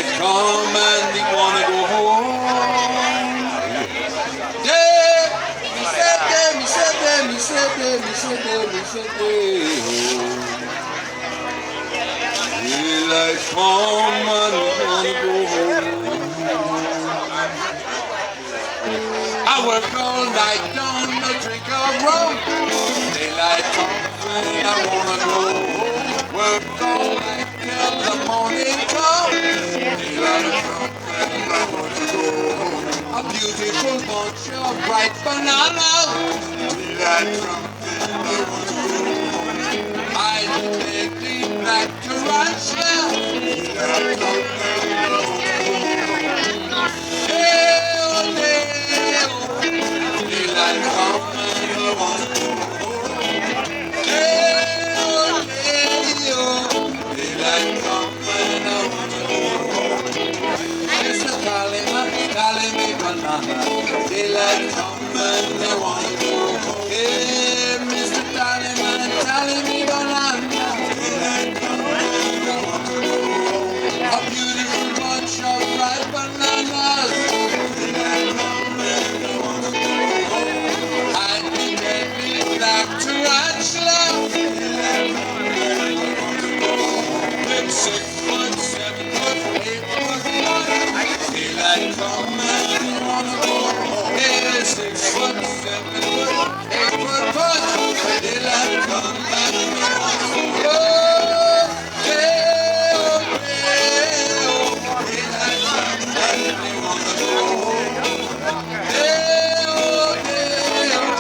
Daylight come and we wanna go home. Yeah, me said day, me said day, me said day, me said day, me said day. Daylight come and we wanna go home. I work all night, don't no drink of rum. Daylight comes and I wanna go home. Work all night till the morning comes. Daylight comes and I want to go home. A beautiful bunch of bright bananas. Daylight comes and I want to go home. I take the black tarantula. Daylight comes and I want to go home. Hey, oh, hey, oh. Daylight comes and I want to go home. Hey, oh, hey, oh. Daylight comes and I want to go home. Mr. Calling me banana. Daylight come and I wanna go